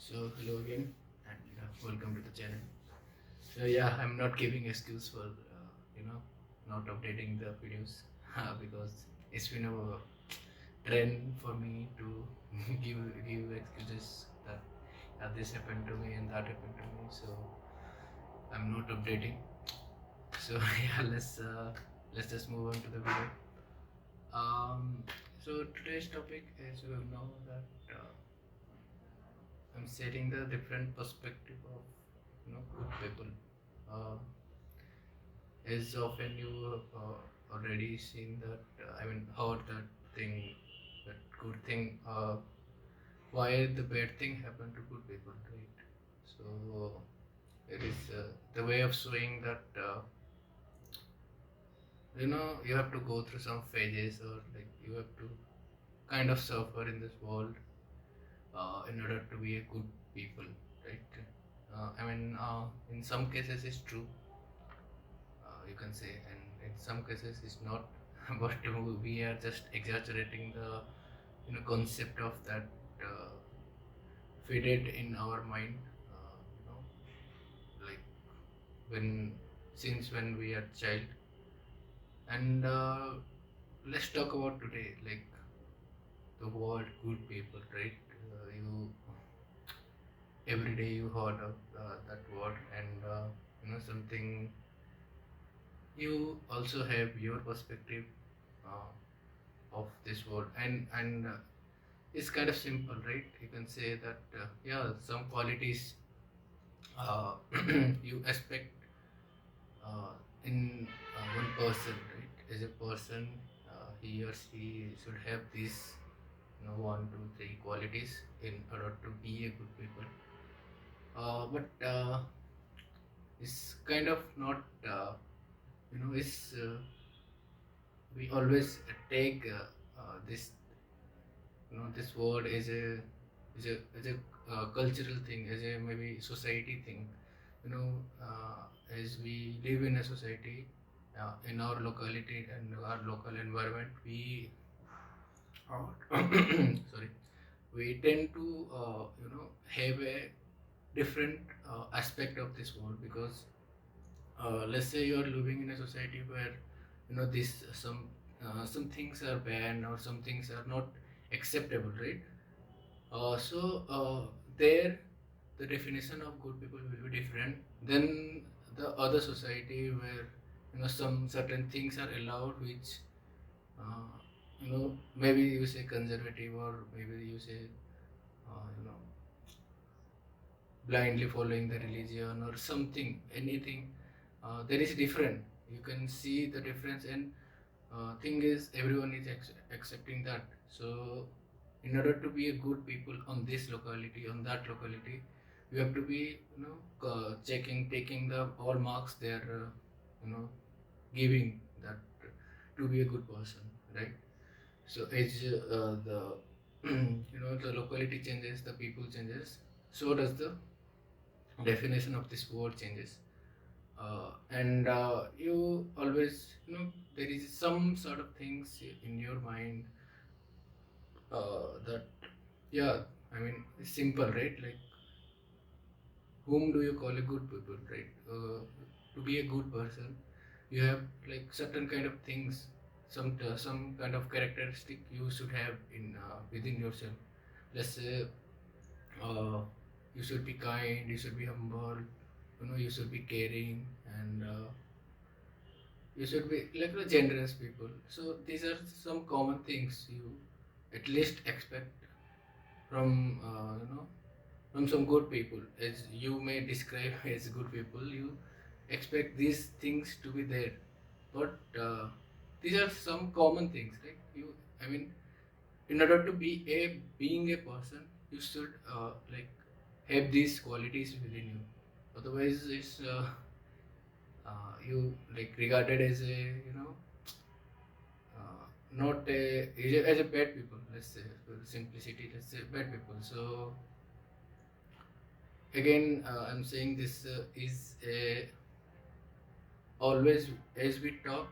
So hello again and welcome to the channel. So yeah, I'm not giving excuse for not updating the videos because it's been a trend for me to give excuses that this happened to me and that happened to me. So I'm not updating. So yeah, let's just move on to the video. Um, so today's topic, as you know, that I'm setting the different perspective of good people. Uh, as often you already seen that heard that thing, that good thing. Why the bad thing happened to good people, right? So it is the way of showing that you have to go through some phases, or like you have to kind of suffer in this world in order to be a good people, right? In some cases it's true, you can say, and in some cases it's not. But we are just exaggerating the concept of that uh, faded in our mind, like when since when we are child. And let's talk about today, like the word good people, right? You every day you heard of that word, and something. You also have your perspective uh, of this world, and it's kind of simple, right? You can say that yeah, some qualities uh, you expect uh, in one person, right? As a person, he or she should have these, one, two, three qualities in order to be a good people. But it's kind of not, it's we always take this this word as a cultural thing, as a maybe society thing. As we live in a society, in our locality and our local environment, we sorry, we tend to have a different aspect of this world, because let's say you are living in a society where this some things are banned or some things are not acceptable, right? So there, the definition of good people will be different than the other society where some certain things are allowed, which uh, maybe you say conservative, or maybe you say blindly following the religion or something, anything. There is different. You can see the difference, and thing is everyone is accepting that. So in order to be a good people on this locality, on that locality, you have to be checking, taking the all marks they are giving that to be a good person, right? So as the the locality changes, the people changes, so does the definition of this word changes. And you always, there is some sort of things in your mind that, yeah, it's simple, right? Like, whom do you call a good people, right? To be a good person, you have like certain kind of things, some kind of characteristic you should have in within yourself. Let's say uh, you should be kind, you should be humble, you should be caring, and you should be like the generous people. So these are some common things you at least expect from from some good people. As you may describe as good people, you expect these things to be there. But these are some common things, right? In order to be a being a person, you should like have these qualities within you. Otherwise, it's you like regarded as a not as a bad people. Let's say for simplicity, let's say bad people. So again, I'm saying this is a always, as we talk,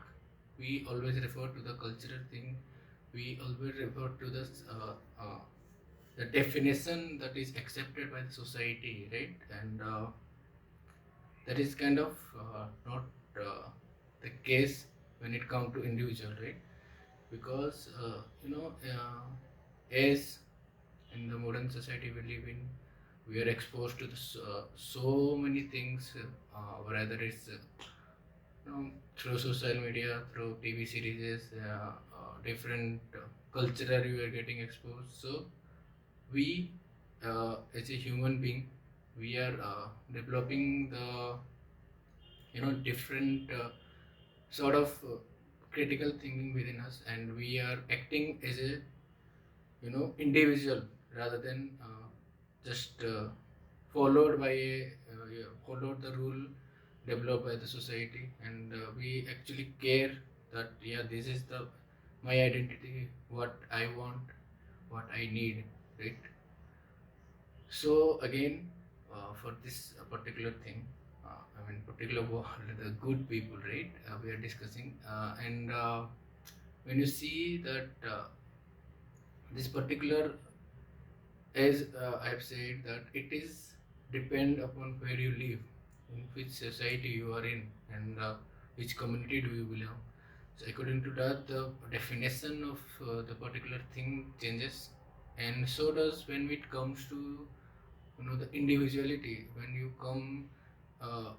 we always refer to the cultural thing. We always refer to the the definition that is accepted by the society, right? And that is kind of not the case when it comes to individual, right? Because as in the modern society we live in, we are exposed to so many things, whether it's through social media, through TV series, different culture you are getting exposed. So we, as a human being, we are developing the different sort of critical thinking within us, and we are acting as a individual rather than just followed by followed the rule developed by the society, and we actually care that yeah, this is the my identity, what I want, what I need, right? So again, for this particular thing, particular the good people, right? We are discussing, and when you see that this particular, as I have said, that it is depend upon where you live, in which society you are in, and which community do you belong. So according to that, the definition of the particular thing changes, and so does when it comes to the individuality. When you come uh,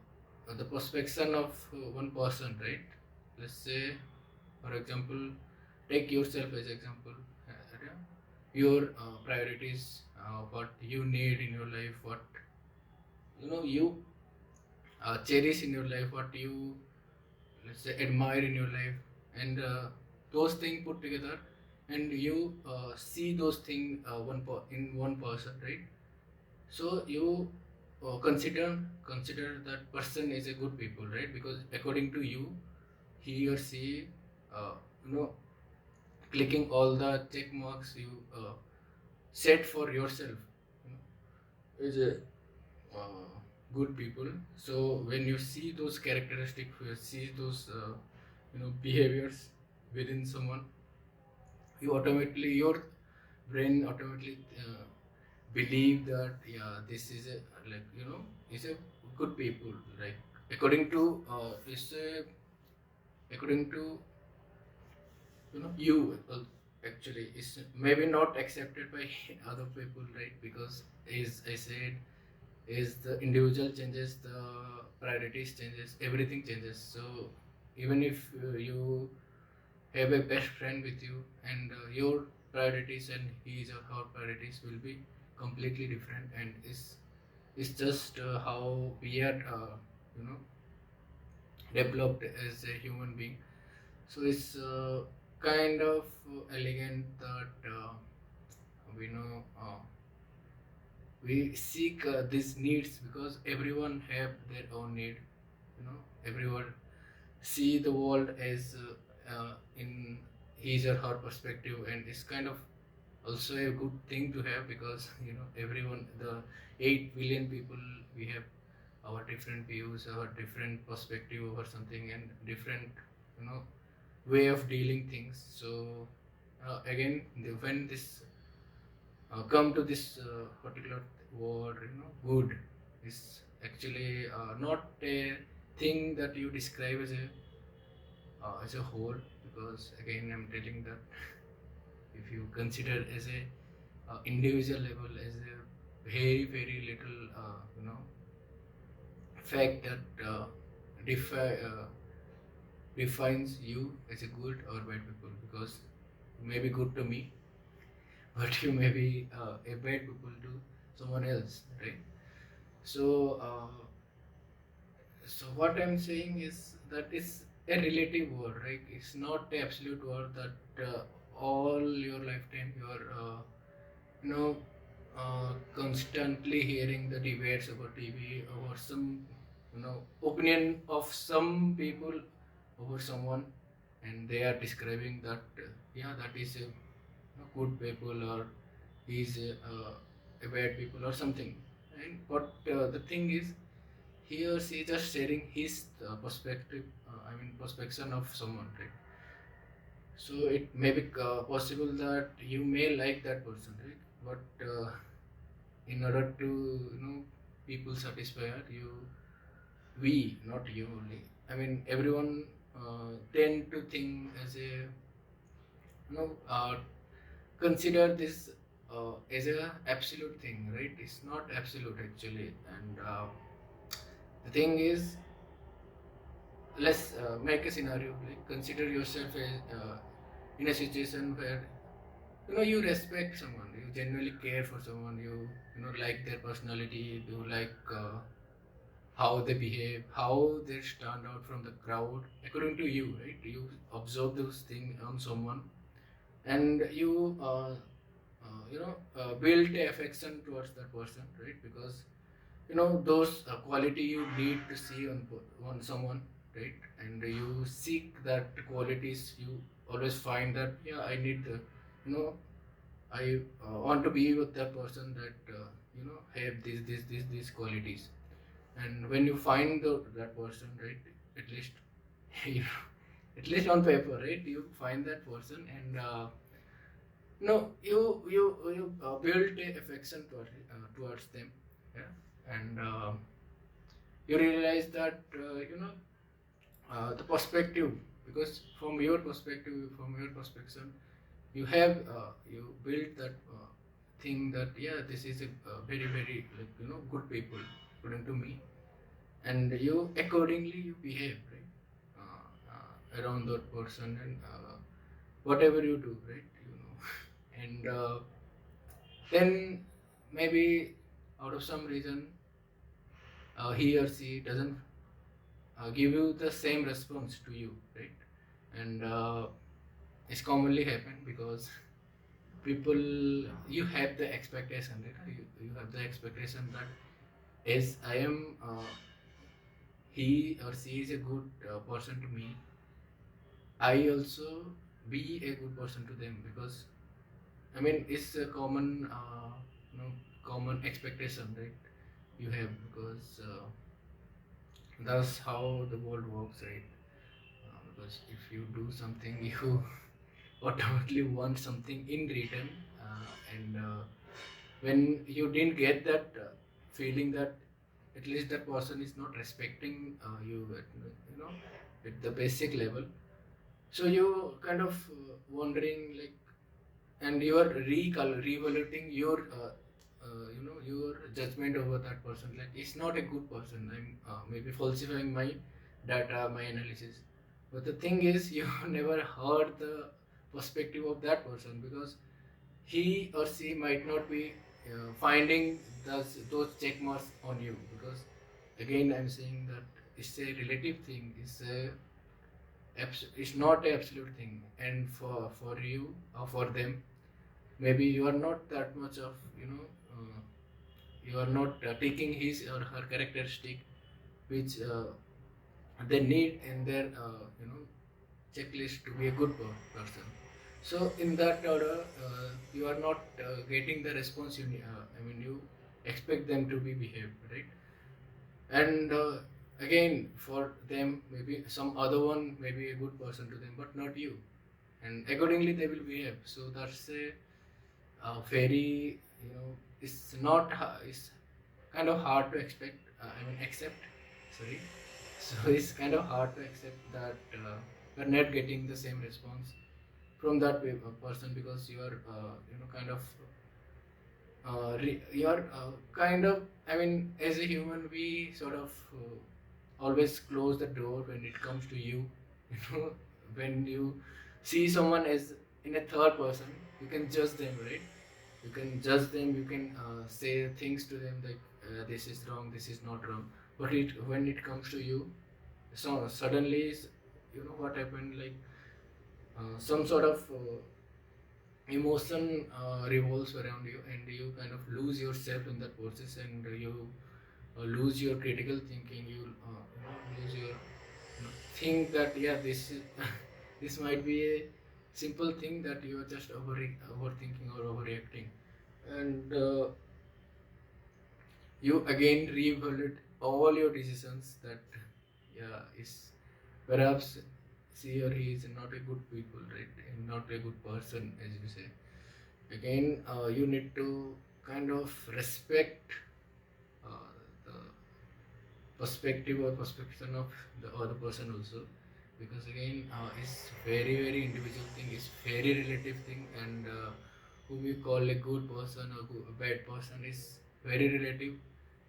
the perspective of one person, right? Let's say, for example, take yourself as example. Yeah, your priorities, what you need in your life, what you cherish in your life, what you, let's say, admire in your life, and those things put together, and you see those things in one person, right? So you consider that person is a good people, right? Because according to you, he or she, uh, you know clicking all the check marks you set for yourself, is a uh, good people. So when you see those characteristics, you see those behaviors within someone, you automatically, your brain automatically believe that yeah, this is a, like, is a good people, like according to is a, according to you actually is maybe not accepted by other people, right? Because as I said, as the individual changes, the priorities changes, everything changes. So even if you have a best friend with you, and your priorities and his or her priorities will be completely different, and is just how we are developed as a human being. So it's kind of elegant that we know we seek these needs, because everyone have their own need. Everyone see the world as in his or her perspective, and it's kind of also a good thing to have, because everyone, the 8 billion people, we have our different views, our different perspective over something, and different you know way of dealing things. So again, when this come to this particular word, good is actually not a thing that you describe as a whole, because again I'm telling that if you consider as a individual level, as a very very little fact that defines you as a good or bad people, because you may be good to me, but you may be a bad people to someone else, right? So so what I'm saying is that it's a relative word, right? It's not the absolute word that all your lifetime you are you know constantly hearing the debates over TV, over some opinion of some people over someone, and they are describing that yeah, that is a good people, or he's a bad people or something. And but the thing is, he or she just sharing his perspective, perspective of someone, right? So it may be possible that you may like that person, right? but in order to people satisfy you, we, not you only, I mean everyone tend to think as a consider this as a absolute thing, right? It's not absolute actually, and the thing is, let's make a scenario. Like consider yourself as in a situation where you respect someone, you genuinely care for someone, you like their personality, you like how they behave, how they stand out from the crowd according to you, right? You observe those things on someone, and build a affection towards that person, right? Because those quality you need to see on someone, right? And you seek that qualities, you always find that, yeah, I need the, you know I want to be with that person that have these qualities. And when you find that person, right, at least you, at least on paper, right, you find that person, and you build a affection towards them, yeah. And you realize that the perspective, because from your perspective, you have you build that thing that, yeah, this is a very very, like, good people according to me, and you accordingly you behave, right, around that person, and whatever you do, right, and then maybe out of some reason he or she doesn't give you the same response to you, right? And it's commonly happen because people, you have the expectation, right? You have the expectation that as I am he or she is a good person to me, I also be a good person to them, because I mean it's a common common expectation, right? You have, because that's how the world works, right? Because if you do something, you automatically want something in return, and when you didn't get that feeling that at least that person is not respecting you at, at the basic level, so you kind of wondering, like, and you are reevaluating your your judgment over that person, like it's not a good person, I'm maybe falsifying my data, my analysis. But the thing is, you never heard the perspective of that person, because he or she might not be finding those check marks on you, because again I'm saying that it's a relative thing, it's not an absolute thing, and for you or for them, maybe you are not that much of, you are not taking his or her characteristic which they need in their checklist to be a good person. So in that order, you are not getting the response you need, I mean you expect them to be behaved, right? And again, for them, maybe some other one may be a good person to them, but not you, and accordingly they will behave. So that's a very, it's not it's kind of hard to expect, I mean accept, sorry. So it's kind of hard to accept that you're not getting the same response from that person, because you are kind of you're kind of, I mean as a human we sort of always close the door when it comes to you. know when you see someone as in a third person, you can judge them, right? You can judge them, you can say things to them like, this is wrong, this is not wrong. But when it comes to you, so suddenly what happened, like some sort of emotion revolves around you, and you kind of lose yourself in that process, and you lose your critical thinking, you lose your think that, yeah, this is this might be a simple thing that you are just overthinking or overreacting. And you again reevaluate all your decisions, that, yeah, is perhaps she or he is not a good people, right, and not a good person, as you say. Again, you need to kind of respect uh, the perspective or perception of the other person also, because again, it's very individual thing, it's very relative thing, and whom you call a good person or a bad person is very relative.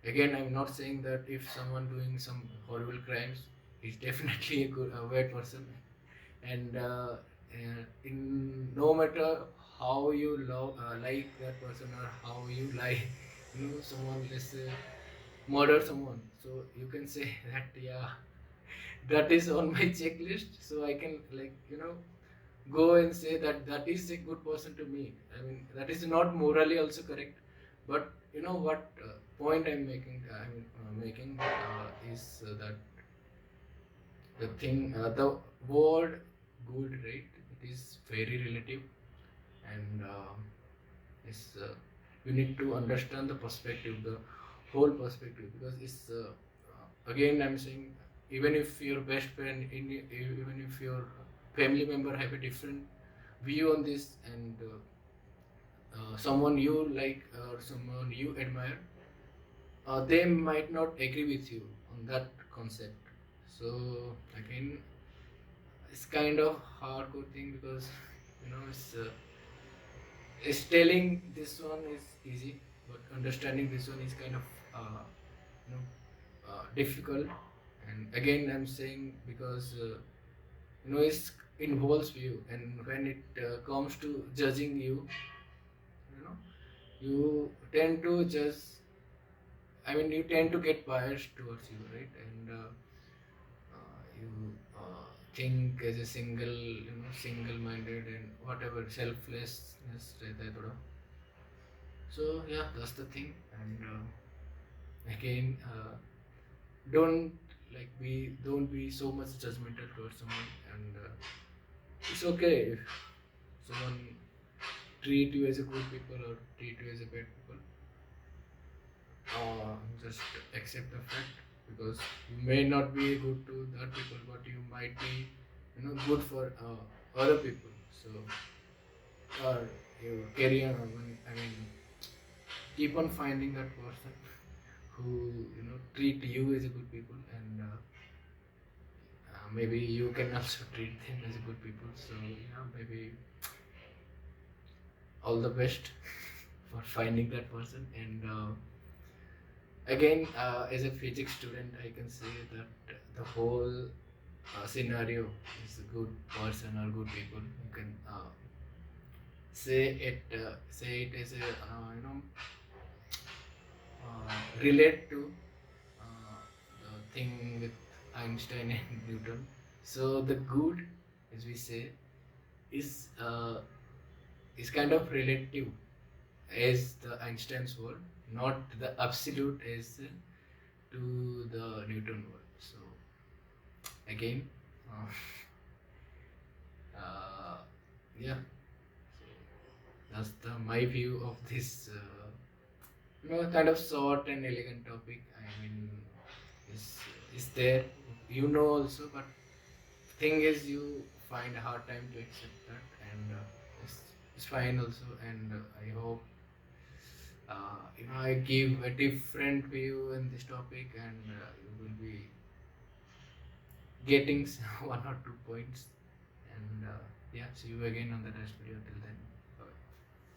Again, I'm not saying that if someone doing some horrible crimes is definitely a bad person, and in no matter how you love like that person, or how you like, someone, let's say, murder someone, so you can say that, yeah, that is on my checklist, so I can, like, go and say that that is a good person to me. I mean, that is not morally also correct, but you know what point I'm making, is that the thing, the word good, right, it is very relative, and it's you need to understand the perspective, the whole perspective, because it's again, I'm saying, even if your best friend, even if your family member have a different view on this, and someone you like or someone you admire, they might not agree with you on that concept. So again, it's kind of hardcore thing, because it's telling this one is easy, but understanding this one is kind of difficult. And again, I'm saying, because it involves you, and when it comes to judging you, you know, you tend to just, I mean, you tend to get biased towards you, right? And you think as a single-minded and whatever, selflessness रहता है थोड़ा. So yeah, that's the thing. And again, don't don't be so much judgmental towards someone, and it's okay if someone treat you as a good people or treat you as a bad people. Just accept the fact, because you may not be good to that people, but you might be, good for other people. So, you carry on. I mean, keep on finding that person who treat you as a good people, and maybe you can also treat them as a good people. So yeah, maybe all the best for finding that person. And again, as a physics student, I can say that the whole scenario is a good person or good people. You can say it as a relate to the thing with Einstein and Newton. So the good, as we say, is kind of relative as the Einstein's world, not the absolute as to the Newton world. So again, uh, uh, yeah. So that's my view of this. Kind of short and elegant topic. I mean, is there, also, but thing is, you find a hard time to accept that, and it's fine also. And I hope I give a different view in this topic, and you will be getting one or two points. And yeah, see you again on the next video. Till then.